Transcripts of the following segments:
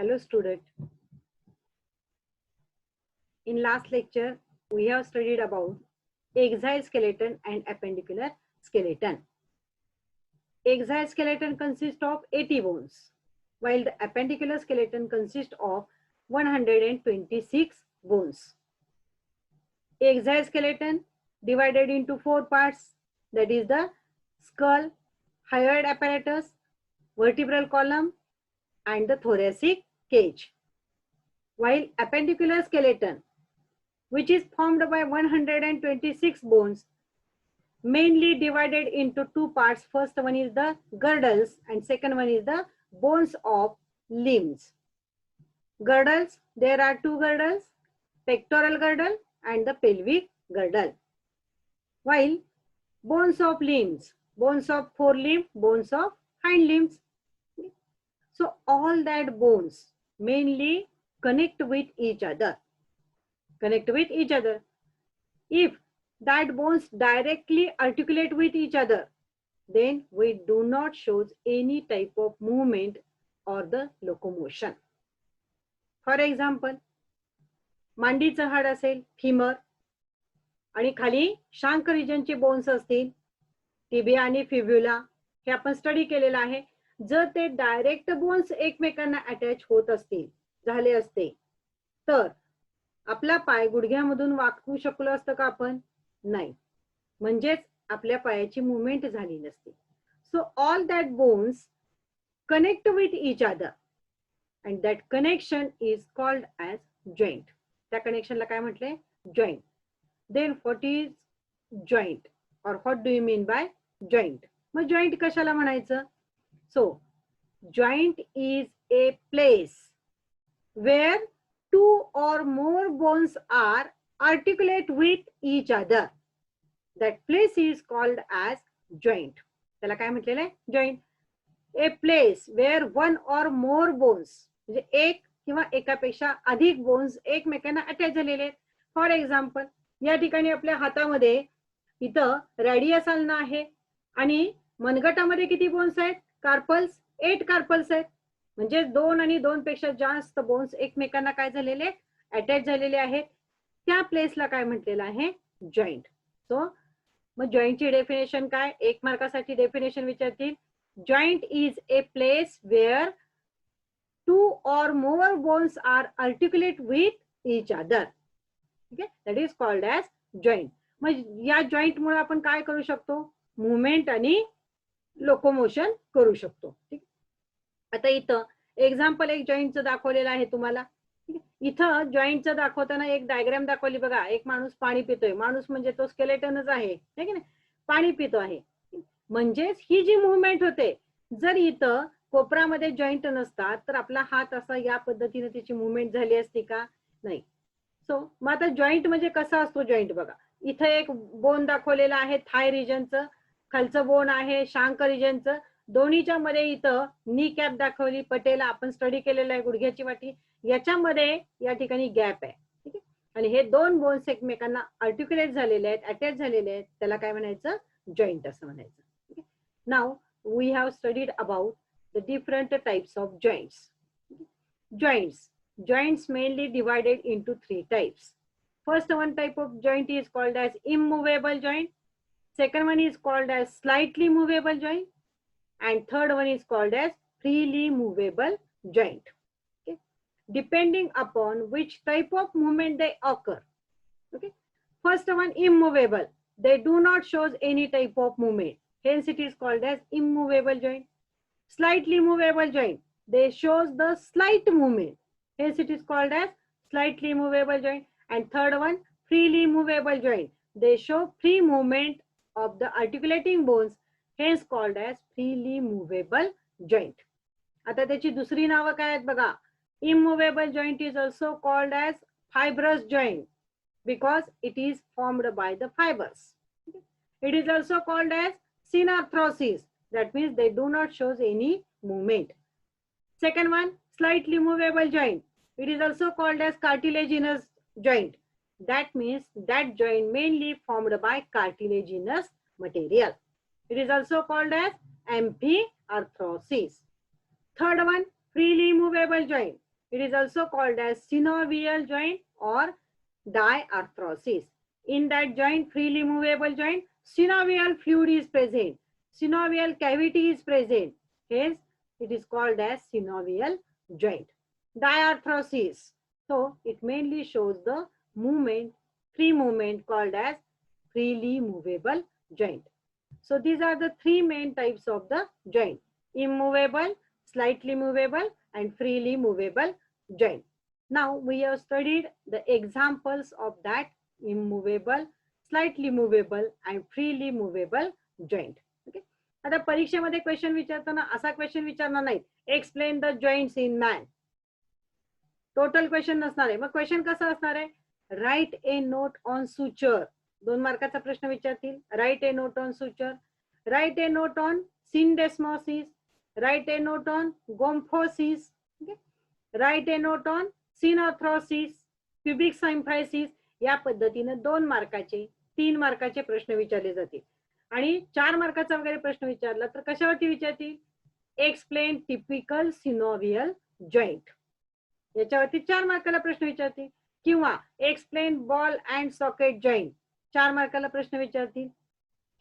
Hello student. In last lecture, we have studied about exoskeleton and appendicular skeleton. Exoskeleton consists of 80 bones, while the appendicular skeleton consists of 126 bones. Exoskeleton divided into 4 parts, that is the skull, hyoid apparatus, vertebral column, and the thoracic cage. While appendicular skeleton, which is formed by 126 bones, mainly divided into 2 parts. First one is the girdles and second one is the bones of limbs. Girdles, there are 2 girdles, pectoral girdle and the pelvic girdle. While bones of limbs, bones of forelimb, bones of hind limbs. So all that bones mainly connect with each other. If that bones directly articulate with each other, then we do not show any type of movement or the locomotion. For example, मांडीचं हाड असेल femur आणि खाली शांक रिजनचे bones असतील tibia आणि फिब्युला, हे आपण study केलेलं आहे. जर ते डायरेक्ट बोन्स एकमेकांना अटॅच होत असतील झाले असते तर आपला पाय गुडघ्यामधून वाकवू शकलो असतं का आपण? नाही, म्हणजेच आपल्या पायाची मुवमेंट झाली नसती. So all that bones connect with each other and that connection is called as joint. त्या कनेक्शनला काय म्हटलंय? Joint. Then what is joint और what do you mean by joint? मग जॉईंट कशाला म्हणायचं? So joint is a place where 2 or more bones are articulate with each other. That place is called as joint. त्याला काय म्हटलेलं आहे? Joint. A place wear 1 or more bones, म्हणजे एक किंवा एकापेक्षा अधिक बोन्स एकमेकांना अटॅच झालेले आहेत. फॉर एक्झाम्पल, या ठिकाणी आपल्या हातामध्ये इथं रॅडियस अल्ना आहे आणि मनगटामध्ये किती बोन्स आहेत? कार्पल्स, 8 कार्पल्स आहेत. म्हणजे 2 आणि 2 पेक्षा जास्त बोन्स एकमेकांना काय झालेले? अटॅच झालेले आहेत. त्या प्लेसला काय म्हटलेलं आहे? जॉईंट. सो मग जॉईंटची डेफिनेशन काय? 1 मार्कासाठी डेफिनेशन विचारतील. Joint is a place where 2 or more bones are articulate with each other. ठीक आहे, that is called as joint. मग या जॉईंट मुळे आपण काय करू शकतो? मुवमेंट आणि लोकोमोशन करू शकतो. ठीक. आता इथं एक्झाम्पल एक जॉईंटचं दाखवलेलं आहे तुम्हाला. इथं जॉईंटचं दाखवताना एक डायग्राम दाखवली बघा. एक माणूस पाणी पितोय. माणूस म्हणजे तो स्केलेटनच आहे, है की नाही? पाणी पितो आहे. म्हणजेच ही जी मुवमेंट होते, जर इथं कोपरामध्ये जॉईंट नसतात तर आपला हात असा या पद्धतीने त्याची मुवमेंट झाली असती का? नाही. सो मग आता जॉईंट म्हणजे कसा असतो जॉईंट बघा. इथं एक बोन दाखवलेलं आहे थाय रिजनचं, खालचं बोन आहे शांक रिजनचं. दोन्हीच्या मध्ये इथं नी कॅप दाखवली, पटेला आपण स्टडी केलेला आहे, गुडघ्याची वाटी. याच्यामध्ये या ठिकाणी गॅप आहे. ठीक आहे, आणि हे 2 बोन्स एकमेकांना आर्टिक्युलेट झालेले आहेत, अटॅच झालेले आहेत. त्याला काय म्हणायचं? जॉईंट असं म्हणायचं. ठीक आहे. Now we have studied about the different types of joints. Joints mainly divided into 3 types. First one type of joint is called as immovable joint. Second one is called as slightly movable joint. And third one is called as freely movable joint. Okay, depending upon which type of movement they occur. Okay, first one immovable, they do not show any type of movement, hence it is called as immovable joint. Slightly movable joint, they shows the slight movement, hence it is called as slightly movable joint. And third one freely movable joint, they show free movement of the articulating bones, hence called as freely movable joint. आता त्याची दुसरी नावं काय आहेत बघा. Immovable joint is also called as fibrous joint because it is formed by the fibers. It is also called as synarthrosis, that means they do not show any movement. Second one, slightly movable joint, it is also called as cartilaginous joint. That means that joint mainly formed by cartilaginous material. It is also called as amphiarthrosis. Third one, freely movable joint. It is also called as synovial joint or diarthrosis. In that joint, freely movable joint, synovial fluid is present. Synovial cavity is present. Hence, it is called as synovial joint. Diarthrosis. So, it mainly shows the movement, free movement called as freely movable joint. So, these are the three main types of the joint: immovable, slightly movable, and freely movable joint. Now we have studied the examples of that immovable, slightly movable and freely movable joint. Okay. आता परीक्षेमध्ये question विचारताना असा question विचारणार नाही, explain the joints in man. Total question नसणार आहे. मग question कसा असणार आहे? Right a note on suture. 2 मार्काचा प्रश्न विचारतील. Right a note on suture, right a note on syndesmosis, right a note on gomphosis, right a note on synarthrosis, cubic symphysis. या पद्धतीने 2 मार्काचे 3 मार्काचे प्रश्न विचारले जातील. आणि 4 मार्काचा वगैरे प्रश्न विचारला तर कशावरती विचारतील? एक्सप्लेन टिपिकल सिनोवियल जॉइंट, याच्यावरती 4 मार्काला प्रश्न विचारतील. किंवा explain ball and socket joint, 4 मार्काला प्रश्न विचारतील.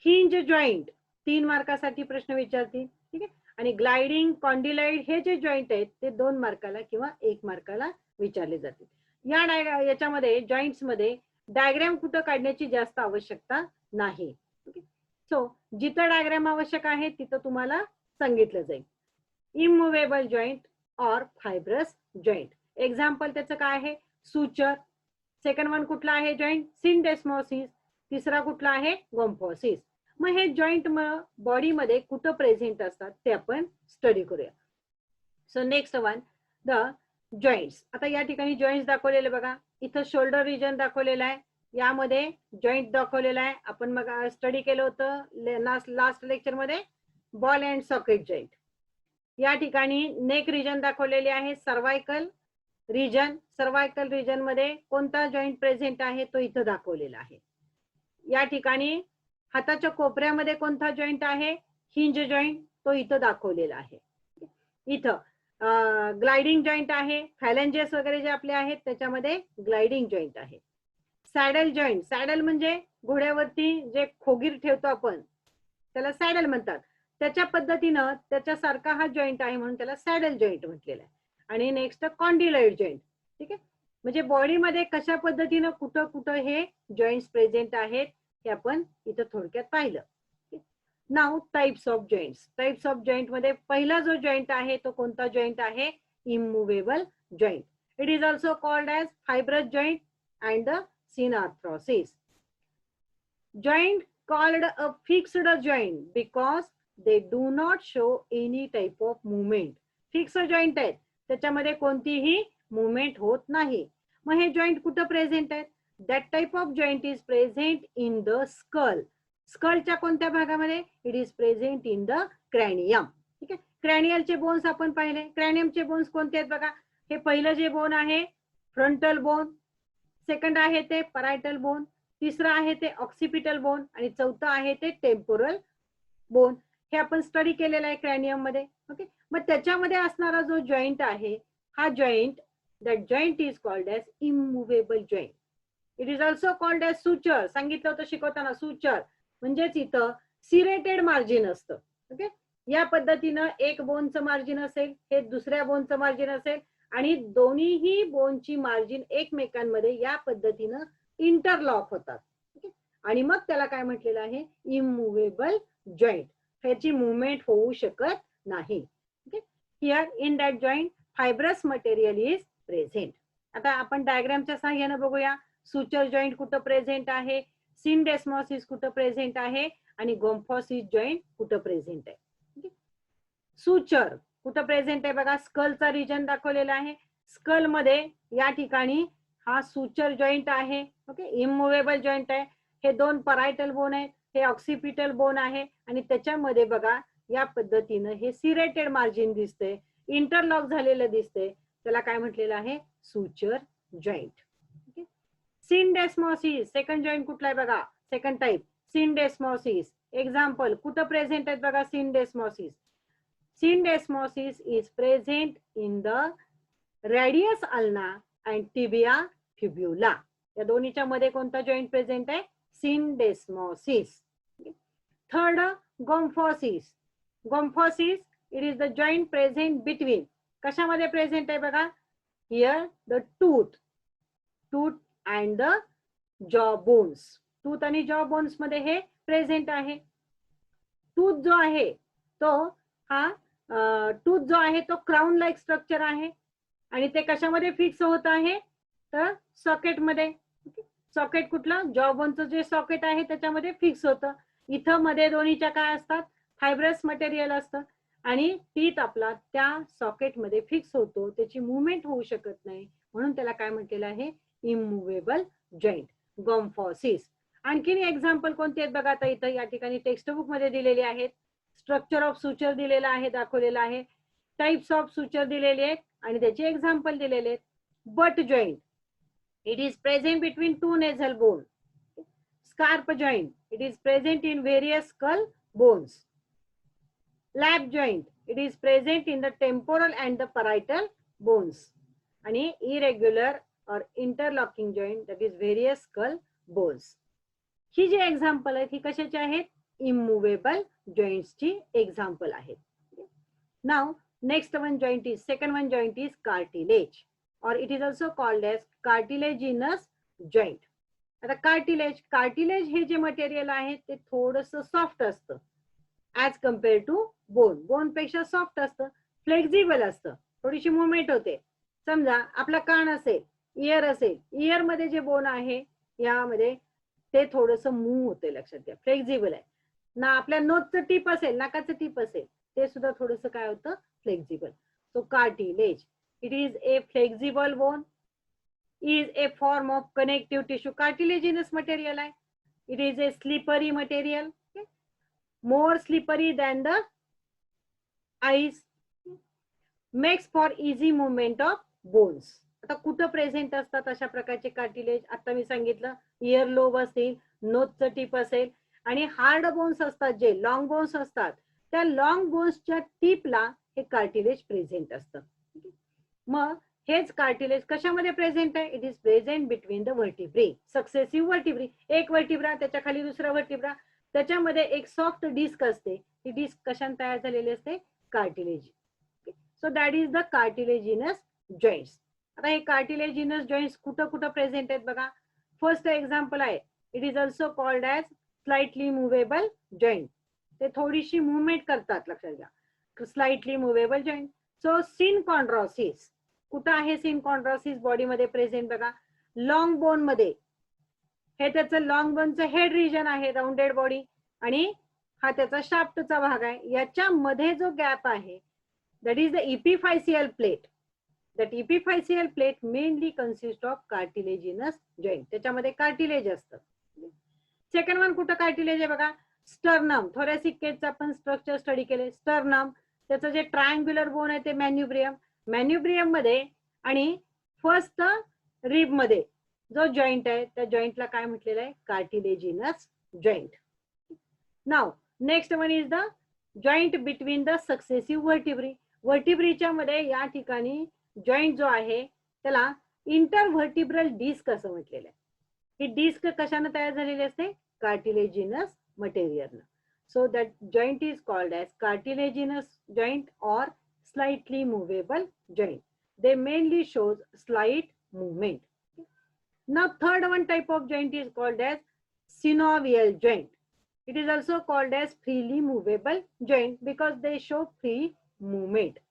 हिंज जॉइंट 3 मार्कासाठी प्रश्न विचारतील. ठीक आहे. आणि ग्लायडिंग, कॉन्डिलाइड हे जे जॉइंट आहेत ते 2 मार्काला किंवा 1 मार्काला विचारले जातील. याच्यामध्ये जॉइंट्स मध्ये डायग्राम कुठं काढण्याची जास्त आवश्यकता नाही. सो जिथं डायग्राम आवश्यक आहे तिथं तुम्हाला सांगितलं जाईल. इमूवेबल जॉइंट और फायब्रस जॉइंट. एक्झाम्पल त्याचं काय आहे? सुचर. सेकंड वन कुठला आहे जॉइंट? सिंडेस्मोसिस. तिसरा कुठला आहे? गोम्फोसिस. मग हे जॉइंट बॉडी मध्ये कुठं प्रेझेंट असतात ते आपण स्टडी करूया. So next one the joints. आता या ठिकाणी जॉइंट्स दाखवलेले बघा. इथं शोल्डर रिजन दाखवलेला आहे, यामध्ये जॉइंट दाखवलेला आहे. आपण मग स्टडी केलं होतं लास्ट लेक्चर मध्ये बॉल अँड सॉकेट जॉइंट. या ठिकाणी नेक रिजन दाखवलेले आहे, सर्वायकल रिजन. सर्वायकल रिजन मध्ये कोणता जॉइंट प्रेझेंट आहे तो इथं दाखवलेला आहे. या ठिकाणी हाताच्या कोपऱ्यामध्ये कोणता जॉइंट आहे? हिंज जॉइंट, तो इथं दाखवलेला आहे. इथं ग्लायडिंग जॉइंट आहे, फॅलेंजेस वगैरे जे आपले आहेत त्याच्यामध्ये ग्लायडिंग जॉइंट आहे. Saddle joint. सॅडल म्हणजे घोड्यावरती जे खोगीर ठेवतो आपण त्याला सॅडल म्हणतात. त्याच्या पद्धतीनं त्याच्यासारखा हा जॉइंट आहे म्हणून त्याला सॅडल जॉइंट म्हटलेला आहे. आणि नेक्स्ट कॉन्डिलाइड जॉइंट. ठीक आहे. म्हणजे बॉडीमध्ये कशा पद्धतीनं कुठं कुठं हे जॉइंट्स प्रेझेंट आहेत हे आपण इथं थोडक्यात पाहिलं. Now types of joints. Types of joint मध्ये पहिला जो जॉइंट आहे तो कोणता जॉइंट आहे? Immovable joint. It is also called as fibrous joint and the synarthrosis. Joint called a fixed joint because they do not show any type of movement. Fix joint आहेत, त्याच्यामध्ये कोणतीही मुवमेंट होत नाही. मग हे जॉइंट कुठं present आहेत? That type of joint is present in the skull. स्कलच्या कोणत्या भागामध्ये? It is present in the cranium. ठीक आहे. क्रॅनियलचे बोन्स आपण पाहिले. क्रॅनियमचे बोन्स कोणते आहेत बघा. हे पहिलं जे बोन आहे फ्रंटल बोन, सेकंड आहे ते परायटल बोन, तिसरं आहे ते ऑक्सिपिटल बोन आणि चौथं आहे ते टेम्पोरल बोन. हे आपण स्टडी केलेलं आहे क्रॅनियम मध्ये. ओके. मग त्याच्यामध्ये असणारा जो जॉइंट आहे हा joint, that joint is called as immovable joint. It is also called as suture. सांगितलं होतं शिकवताना सुचर म्हणजेच इथं सिरेटेड मार्जिन असतं. ओके. या पद्धतीनं एक बोनचं मार्जिन असेल, हे दुसऱ्या बोनचं मार्जिन असेल आणि दोन्हीही बोनची मार्जिन एकमेकांमध्ये या पद्धतीनं इंटरलॉक होतात. ओके. आणि मग त्याला काय म्हटलेलं आहे? Immovable joint. ह्याची मुवमेंट होऊ शकत नाही. Okay. Here in that joint fibrous material is present. आता आपण डायग्रामच्या सहाय्याने बघूया. सुचर जॉइंट कुठं प्रेझेंट आहे, सिंडेस्मोसिस कुठं प्रेझेंट आहे आणि गोम्फोसिस जॉइंट कुठं प्रेझेंट आहे. सुचर कुठं प्रेझेंट आहे बघा. स्कलचा रिजन दाखवलेला आहे. स्कल मध्ये या ठिकाणी हा सुचर जॉइंट आहे. ओके. इमूवेबल जॉइंट आहे. हे 2 परायटल बोन आहेत, हे ऑक्सिपिटल बोन आहे आणि त्याच्यामध्ये बघा या पद्धतीनं हे सिरेटेड मार्जिन दिसते, इंटरलॉक झालेलं दिसते. त्याला काय म्हटलेलं आहे? Suture joint. Okay. Syndesmosis. Second joint कुठला आहे बघा. Second type syndesmosis. एक्झाम्पल कुठं प्रेझेंट आहेत बघा. Syndesmosis. Syndesmosis is present in the radius ulna and tibia fibula. या दोन्हीच्या मध्ये कोणता जॉईंट प्रेझेंट आहे? Syndesmosis. Third, gomphosis. Gomphosis, it is the joint present between. कशामध्ये प्रेझेंट आहे बघा? Here the tooth and the jaw bones. Tooth आणि jaw bones मध्ये हे प्रेझेंट आहे. टूथ जो आहे तो टूथ जो आहे तो क्राउन लाईक स्ट्रक्चर आहे आणि ते कशामध्ये फिक्स होत आहे? तर सॉकेटमध्ये. सॉकेट कुठलं? जॉ बोनचं जे सॉकेट आहे त्याच्यामध्ये फिक्स होतं. इथं मध्ये दोन्हीच्या काय असतात? फायब्रस मटेरियल असतं आणि टीथ आपला त्या सॉकेटमध्ये फिक्स होतो, त्याची मुवमेंट होऊ शकत नाही, म्हणून त्याला काय म्हटलेलं आहे? इममुवेबल जॉईंट, गोम्फोसिस. आणखीन एक्झाम्पल कोणते आहेत बघा? आता इथं या ठिकाणी टेक्स्ट बुक मध्ये दिलेले आहेत. स्ट्रक्चर ऑफ सुचर दिलेला आहे, दाखवलेला आहे. टाइप्स ऑफ सुचर दिलेले आहेत आणि त्याचे एक्झाम्पल दिलेले आहेत. But joint, it is present between two nasal bones. Scarp joint, it is present in various skull bones. Lap joint, it is present in the temporal and the parietal bones. आणि irregular or interlocking joint, that is various skull bones. ही जी example आहेत ही कशाची आहेत? Immovable जॉईंट्सची example आहेत. Now next one joint is, second one joint is cartilage, or it is also called as cartilaginous joint. आता कार्टिलेज हे जे मटेरियल आहे ते थोडस सॉफ्ट असतं as compared to bone. Bone पेक्षा सॉफ्ट असतं, फ्लेक्झिबल असतं, थोडीशी मुवमेंट होते. समजा आपला कान असेल, इयर असेल, इयर मध्ये जे बोन आहे यामध्ये ते थोडस मूव्ह होते, लक्षात घ्या, फ्लेक्झिबल आहे ना. आपल्या नोजचं टीप असेल, नाकाचं टीप असेल, ते सुद्धा थोडस काय होतं? Flexible. So cartilage, it is a flexible bone, is a form of connective tissue. Cartilaginous material आहे. It is a slippery material, okay? More slippery than the ice, makes for easy movement of bones. आता कुठं present असतात अशा प्रकारचे cartilage? आता मी सांगितलं, year lobe असेल, नोजचं टीप असेल आणि हार्ड बोन्स असतात, जे लॉंग बोन्स असतात, त्या लॉंग बोन्सच्या टीपला हे कार्टिलेज प्रेझेंट असतं. मग हेच कार्टिलेज कशामध्ये प्रेझेंट आहे? It is present between the vertebrae, successive vertebrae. एक व्हर्टिब्रा, त्याच्या खाली दुसरा व्हर्टिब्रा, त्याच्यामध्ये एक सॉफ्ट डिस्क असते. ती डिस्क कशाने तयार झालेली असते? Cartilage. So that is the cartilaginous joints. आता हे कार्टिलेजिनस जॉईंट्स कुठं कुठं प्रेझेंट आहेत बघा? फर्स्ट एक्झाम्पल आहे, it is also called as slightly movable joint. ते थोडीशी मुवमेंट करतात, लक्षात घ्या, स्लाइटली मुव्हेबल जॉईंट. सो सिनकॉन्ड्रोसिस, कुठं आहे सिनकॉन्ड्रोसिस बॉडीमध्ये प्रेझेंट बघा? लॉंग बोन मध्ये. हे त्याचं लॉंग बोनचं हेड रिजन आहे, राऊंडेड बॉडी, आणि हा त्याचा शाफ्टचा भाग आहे. याच्यामध्ये जो गॅप आहे that is the epiphyseal plate. That epiphyseal plate mainly consist of cartilaginous joint. त्याच्यामध्ये कार्टिलेज असतं. सेकंड वन कुठं कार्टिलेज आहे बघा? स्टर्नम. थोरॅसिक केजचं आपण स्ट्रक्चर स्टडी केले. स्टर्नम, त्याचं जे ट्रायंग्युलर बोन आहे ते मॅन्युब्रियम. मॅन्युब्रियम मध्ये आणि फर्स्ट रिब मध्ये जो जॉईंट आहे त्या जॉईंटला काय म्हटलेलं आहे? Cartilaginous joint. Now next one is the joint between the successive vertebrae. व्हर्टिब्रीच्या मध्ये या ठिकाणी जॉईंट जो आहे त्याला इंटरव्हर्टिब्रल डिस्क असं म्हटलेलं आहे. ही डिस्क कशाने तयार झालेली असते? Cartilaginous material. So that joint is called as cartilaginous joint or slightly movable joint. They mainly shows slight movement. Now third one type of joint is called as synovial joint. It is also called as freely movable joint because they show free movement.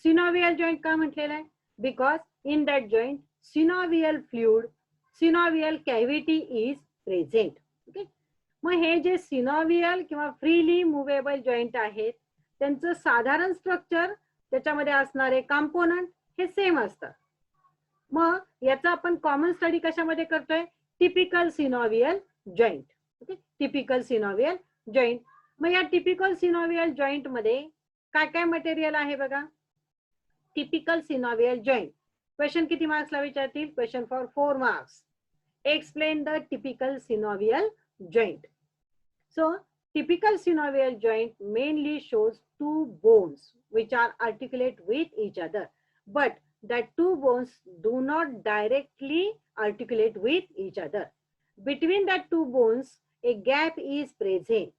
Synovial joint का म्हटलेला आहे? Because in that joint synovial fluid, synovial cavity is present. Okay. मग हे जे सिनोव्हियल किंवा freely movable joint आहेत त्यांचं साधारण structure, त्याच्यामध्ये असणारे कॉम्पोनंट हे सेम असतात. मग याचा आपण कॉमन स्टडी कशामध्ये करतोय? Typical synovial joint. Okay, typical synovial joint. मग या टिपिकल सिनोव्हियल जॉईंट मध्ये काय काय मटेरियल आहे बघा? Typical synovial joint. क्वेश्चन किती मार्क्सला विचारतील? Question for 4 marks. Explain the typical synovial joint. So typical synovial joint mainly shows two bones which are articulate with each other, but that two bones do not directly articulate with each other. Between that two bones, a gap is present.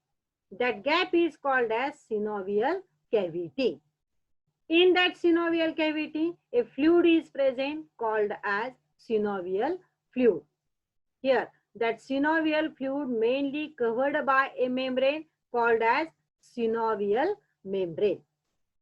That gap is called as synovial cavity. In that synovial cavity, a fluid is present called as synovial fluid. Here, that synovial fluid mainly covered by a membrane called as synovial membrane.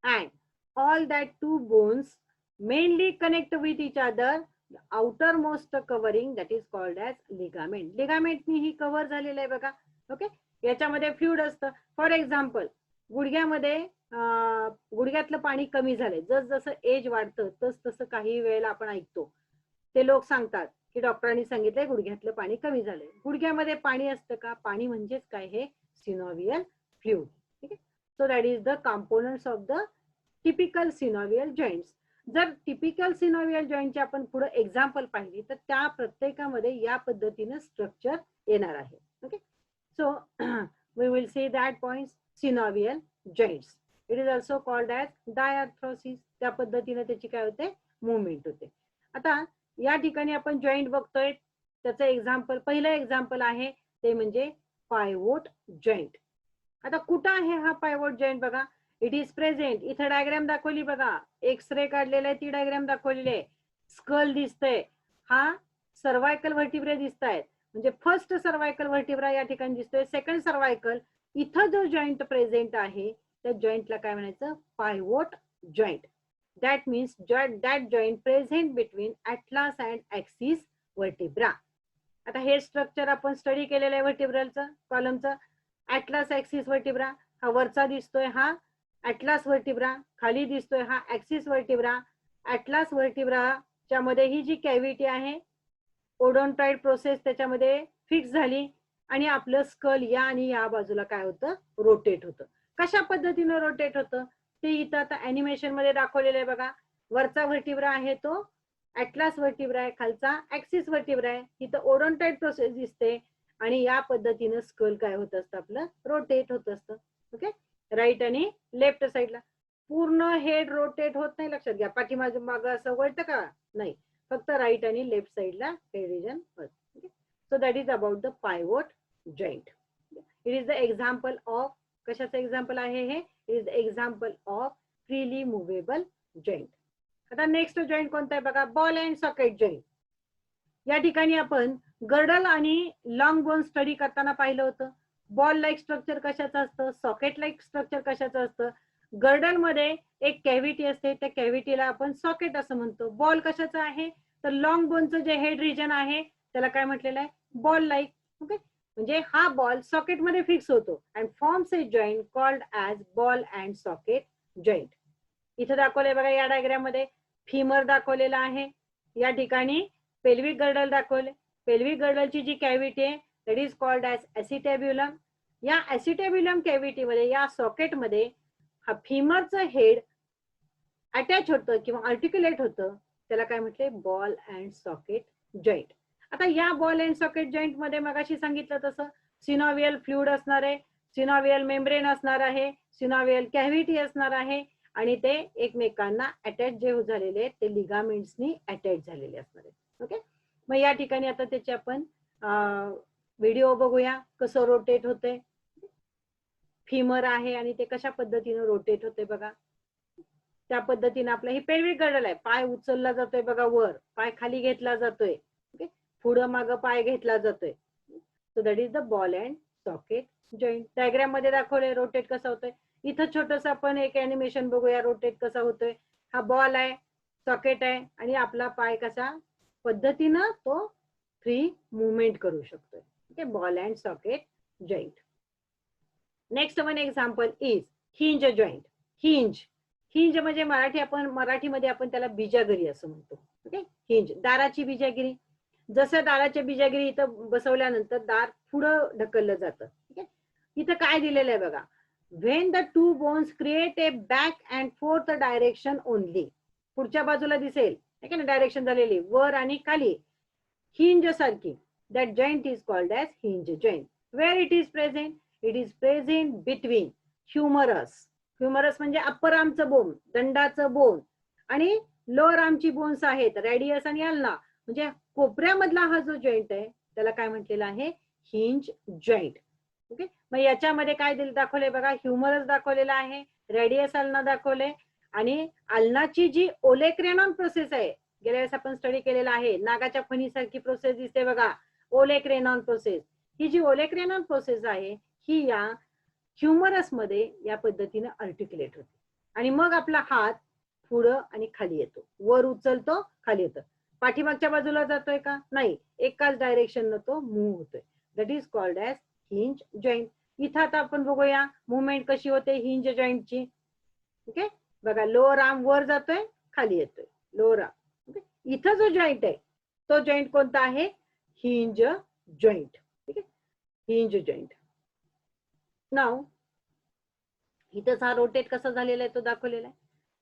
And all that two bones mainly connect with each other. The outermost covering that is called as ligament. Ligament नी ही cover झालेलं आहे बघा. Okay, याच्यामध्ये fluid असतं. For example, गुडघ्यामध्ये गुडघ्यातलं पाणी कमी झालंय. जस जसं एज वाढतं तस तसं काही वेळेला आपण ऐकतो, ते लोक सांगतात की डॉक्टरांनी सांगितलंय गुडघ्यातलं पाणी कमी झालंय. गुडघ्यामध्ये पाणी असतं का? पाणी म्हणजेच काय? हे सिनोव्हियल फ्लुइड. ठीक आहे. So that is the components of the typical synovial joints. जर टिपिकल सिनोव्हियल जॉइंटचे आपण पुढे एक्झाम्पल पाहिली तर त्या प्रत्येकामध्ये या पद्धतीने स्ट्रक्चर येणार आहे. Okay, so we will see that points synovial joints. It is also called as diarthrosis. त्या पद्धतीने त्याची काय होते? मुवमेंट होते. आता या ठिकाणी आपण जॉईंट बघतोय. त्याचं एक्झाम्पल, पहिलं एक्झाम्पल आहे ते म्हणजे पायवोट जॉईंट. आता कुठं आहे हा पायवोट जॉईंट? बघा, इट इज प्रेझेंट. इथं डायग्राम दाखवली बघा, एक्सरे काढलेला आहे, ती डायग्राम दाखवलेली आहे. स्कल दिसतंय, हा सर्वायकल व्हर्टिब्रे दिसत आहेत. म्हणजे फर्स्ट सर्वायकल व्हर्टिब्रा या ठिकाणी दिसतोय, सेकंड सर्वायकल. इथं जो जॉईंट प्रेझेंट आहे त्या जॉईंटला काय म्हणायचं? पायवोट joint. That means that joint present between atlas and axis vertebra. आता हे स्ट्रक्चर आपण स्टडी केलेलं आहे व्हर्टिब्रलचं, कॉलमचं. ऍटलास ऍक्सिस व्हर्टिब्रा हा वरचा दिसतोय, हा ऍटलास व्हर्टिब्रा. खाली दिसतोय हा ऍक्सिस व्हर्टिब्रा. ऍटलास व्हर्टिब्राच्या मध्ये ही जी कॅव्हिटी आहे, ओडोंटॉइड प्रोसेस त्याच्यामध्ये फिक्स झाली आणि आपलं स्कल या आणि या बाजूला काय होतं? रोटेट होतं. कशा पद्धतीने रोटेट होतं ते इथं आता अॅनिमेशन मध्ये दाखवलेलं आहे बघा. वरचा व्हर्टिब्रा आहे तो ऍटलास व्हर्टिब्रा आहे, खालचा ऍक्सिस व्हर्टिब्रा आहे. इथं ओडोंटॉइड प्रोसेस दिसते आणि या पद्धतीनं स्कल काय होत असतं? आपलं रोटेट होत असतं. ओके, राईट आणि लेफ्ट साईडला. पूर्ण हेड रोटेट होत नाही, लक्षात घ्या. पाठीमागे मागं असं वळतं का? नाही, फक्त राईट आणि लेफ्ट साईडला हेड रिजन होतं. So that is about the pivot joint. It is the example of, कशाचं एक्झाम्पल आहे हे? Is example of freely movable joint. आता नेक्स्ट जॉईंट कोणता आहे बघा? Ball and socket joint. या ठिकाणी आपण गर्डल आणि लॉंग बोन स्टडी करताना पाहिलं होतं. बॉल लाईक स्ट्रक्चर कशाचं असतं? सॉकेट लाईक स्ट्रक्चर कशाचं असतं? गर्डल मध्ये एक कॅव्हिटी असते, त्या कॅव्हिटीला आपण सॉकेट असं म्हणतो. बॉल कशाचं आहे? तर लॉंग बोनचं जे हेड रिजन आहे त्याला काय म्हटलेलं आहे? Ball like. ओके, म्हणजे हा बॉल सॉकेट मध्ये फिक्स होतो and forms a joint called as ball and socket joint. इथं दाखवलंय बघा, या डायग्राम मध्ये फिमर दाखवलेला आहे. या ठिकाणी पेल्विक गर्डल दाखवले. पेल्विक गर्डलची जी कॅव्हिटी आहे दॅट इज कॉल्ड ॲज ॲसिटॅब्युलम. या ॲसिटॅब्युलम कॅव्हिटी मध्ये, या सॉकेट मध्ये हा फिमरचं हेड अटॅच होतं किंवा आर्टिक्युलेट होतं, त्याला काय म्हटले? Ball and socket joint. आता या बॉल अँड सॉकेट जॉईंट मध्ये मगाशी सांगितलं तसं सिनोव्हियल फ्लुइड असणार आहे, सिनोव्हियल मेम्ब्रेन असणार आहे, सिनोव्हियल कॅव्हिटी असणार आहे आणि ते एकमेकांना अटॅच जे झालेले आहेत ते लिगामेंट्सनी अटॅच झालेले असणार आहेत. ओके, मग या ठिकाणी आता त्याचे आपण व्हिडिओ बघूया कसं रोटेट होते. फिमर आहे आणि ते कशा पद्धतीने रोटेट होते बघा. त्या पद्धतीने आपलं ही पेल्विक गर्डल आहे. पाय उचलला जातोय बघा वर, पाय खाली घेतला जातोय. ओके, पुढं मागं पाय घेतला जातोय. So that is the ball and socket joint. Diagram मध्ये दाखवलंय रोटेट कसं होतंय. इथं छोटस आपण एक अॅनिमेशन बघूया रोटेट कसा होतोय. हा बॉल आहे, सॉकेट आहे आणि आपला पाय कशा पद्धतीनं तो फ्री मुवमेंट करू शकतोय. Okay, ball and socket joint. Next one example is hinge joint. Hinge, hinge म्हणजे मराठीमध्ये आपण त्याला बिजागरी असं म्हणतो. ओके, हिंज दाराची बिजागिरी. जसं दाराच्या बिजागिरी इथं बसवल्यानंतर दार पुढं ढकललं जातं. ठीक आहे, इथं काय दिलेलं आहे बघा. When the two bones create a back and fourth direction only. पुढच्या बाजूला दिसेल ठीक आहे ना, डायरेक्शन झालेली वर आणि खाली, हिंज सारखी. That joint is called as hinge joint. Where it is present? It is present between humerus. Humerus म्हणजे अप्पर आर्मचं बोन, दंडाचं बोन आणि लोअर आर्मची बोन्स आहेत रेडियस आणि अल्ना, म्हणजे कोपऱ्यामधला हा जो जॉईंट आहे त्याला काय म्हटलेला आहे, हिंज जॉईंट. ओके, मग याच्यामध्ये काय दाखवलंय बघा, ह्युमरस दाखवलेला आहे, रेडियस अल्ना दाखवले, आणि अल्नाची जी ओलेक्रेनॉन प्रोसेस आहे, गेल्या वेळेस आपण स्टडी केलेला आहे, नागाच्या फणीसारखी प्रोसेस दिसते बघा, ओलेक्रेनॉन प्रोसेस. ही जी ओलेक्रेनॉन प्रोसेस आहे ही या ह्युमरस मध्ये या पद्धतीने आर्टिक्युलेट होते, आणि मग आपला हात पुढं आणि खाली येतो, वर उचलतो खाली येतो. पाठीमागच्या बाजूला जातोय का, नाही, एकाच डायरेक्शन न तो मूव्ह होतोय. That is called as hinge joint. इथं आता आपण बघूया मुवमेंट कशी होते हिंज जॉईंटची. ओके, बघा लोअर आर्म वर जातोय खाली येतोय, लोअर आर्म. ओके, इथं जो जॉईंट आहे तो जॉईंट कोणता आहे, हिंज जॉईंट. ठीक आहे, हिंज जॉईंट. नाव इथंच हा रोटेट कसा झालेला आहे तो दाखवलेला आहे.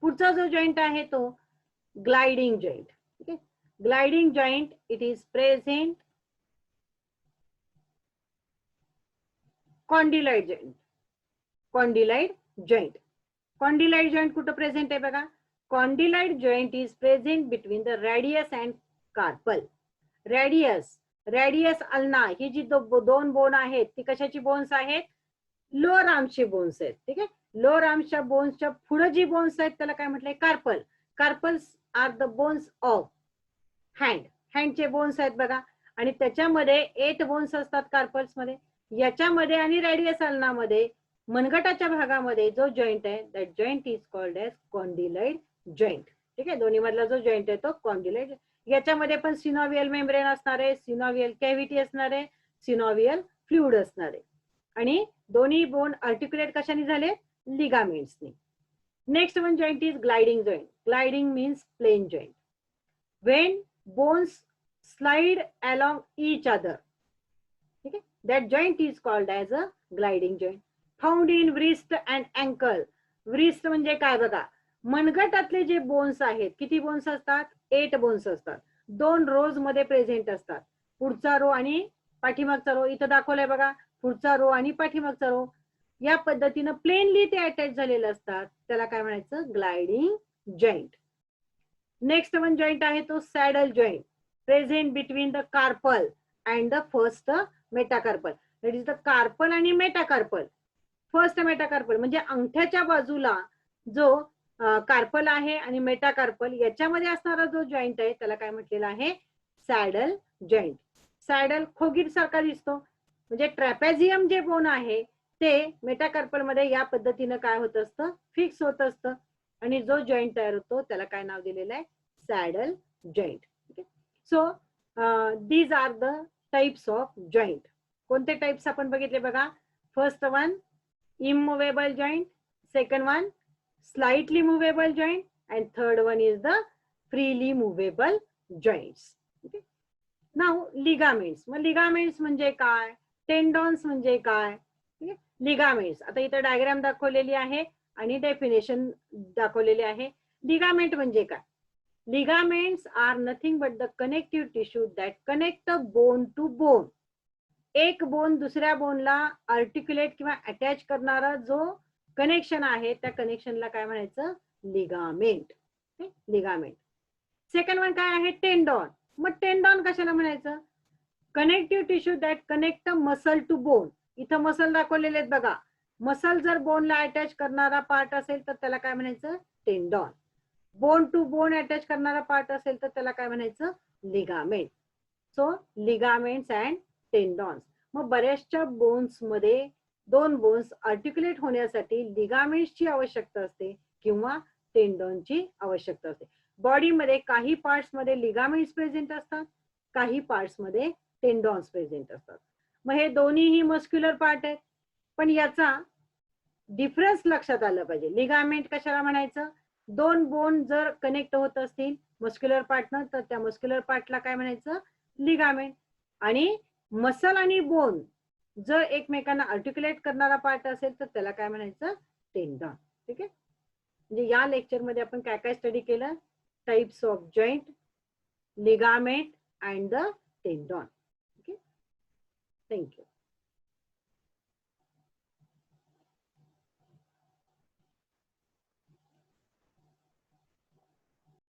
पुढचा जो जॉईंट आहे तो ग्लाइडिंग जॉईंट. ठीक आहे, gliding joint it is present condyloid joint. Condyloid joint, condyloid joint कुठं प्रेझेंट आहे बघा, condyloid joint is present between the radius and carpal. Radius ulna ही जी दोन बोन आहेत ती कशाची बोन्स आहेत, लोअर आर्मचे बोन्स आहेत. ठीक आहे, लोअर आर्मच्या बोन्सच्या पुढे जी बोन्स आहेत त्याला काय म्हटलंय, carpal. Carpals are the bones of hand. हँडचे बोन्स आहेत बघा, आणि त्याच्यामध्ये 8 बोन्स असतात कार्पल्स मध्ये. याच्यामध्ये आणि रेडियस अल्नामध्ये मनगटाच्या भागामध्ये जो जॉईंट आहे that joint is called as condyloid joint. ठीक आहे, दोन्ही मधला जो जॉईंट आहे तो कॉन्डिलाइड. याच्यामध्ये पण सिनोवियल मेम्ब्रेन असणार आहे, सिनोवियल कॅव्हिटी असणार आहे, सिनोवियल फ्लुइड असणार आहे, आणि दोन्ही बोन आर्टिक्युलेट कशाने झाले, लिगामेंट्सनी. Next one joint is gliding joint. Gliding means plane joint. when bones slide along each other, okay, that joint is called as a gliding joint. Found in wrist and ankle. wrist म्हणजे काय बघा, मनगटातले जे bones आहेत, किती bones असतात, 8 bones असतात, 2 रोज मध्ये present असतात. पुढचा रो आणि पाठीमागचा रो इथं दाखवलाय बघा, पुढचा रो आणि पाठीमागचा रो या पद्धतीनं प्लेनली ते अटॅच झालेले असतात, त्याला काय म्हणायचं, gliding joint. Next one joint आहे तो saddle joint, present between the carpal and the first metacarpal. That is the carpal आणि मेटाकार्पल. फर्स्ट मेटाकार्पल म्हणजे अंगठ्याच्या बाजूला जो कार्पल आहे आणि मेटाकार्पल याच्यामध्ये असणारा जो जॉईंट आहे त्याला काय म्हटलेला आहे, सॅडल जॉईंट. सॅडल खोगीट सारखा दिसतो, म्हणजे ट्रॅपेझियम जे बोन आहे ते मेटाकार्पल मध्ये या पद्धतीनं काय होत असतं, फिक्स होत असतं, आणि जो जॉईंट तयार होतो त्याला काय नाव दिलेलं आहे, saddle joint. So these are the types of joint. कोणते टाइप्स आपण बघितले बघा, first one immovable joint, second one slightly movable joint, and third one is the freely movable joints. नाव लिगामेंट्स. मग लिगामेंट्स म्हणजे काय, टेंडॉन्स म्हणजे काय. लिगामेंट्स आता इथं डायग्राम दाखवलेली आहे आणि डेफिनेशन दाखवलेली आहे. लिगामेंट म्हणजे काय, ligaments are nothing but the connective tissue that connect the bone to bone. एक बोन दुसऱ्या बोनला आर्टिक्युलेट किंवा अटॅच करणारा जो कनेक्शन आहे त्या कनेक्शनला काय म्हणायचं, लिगामेंट. लिगामेंट. सेकंड वन काय आहे, टेंडॉन. मग टेंडॉन कशाला म्हणायचं, connective tissue that connect muscle to bone. इथं मसल दाखवलेले आहेत बघा, मसल जर बोनला अटॅच करणारा पार्ट असेल तर त्याला काय म्हणायचं, tendon. Bone to bone attach करणारा पार्ट असेल तर त्याला काय म्हणायचं, ligament. So ligaments and tendons. मग बऱ्याचशा बोन्स मध्ये 2 बोन्स आर्टिक्युलेट होण्यासाठी लिगामेंट्सची आवश्यकता असते किंवा टेंडॉनची आवश्यकता असते. बॉडीमध्ये काही पार्ट्स मध्ये लिगामेंट्स प्रेझेंट असतात, काही पार्ट्स मध्ये टेंडॉन्स प्रेझेंट असतात. मग हे दोन्हीही मस्क्युलर पार्ट आहेत, पण याचा डिफरन्स लक्षात आलं पाहिजे. लिगामेंट कशाला म्हणायचं, 2 बोन जर कनेक्ट होत असतील मस्क्युलर पार्टनं तर त्या मस्क्युलर पार्टला काय म्हणायचं, लिगामेंट. आणि मसल आणि बोन जर एकमेकांना आर्टिक्युलेट करणारा पार्ट असेल तर त्याला काय म्हणायचं, टेंडॉन. ठीक आहे, म्हणजे या लेक्चर मध्ये आपण काय काय स्टडी केलं, types of joint, ligament and the tendon. Okay, thank you.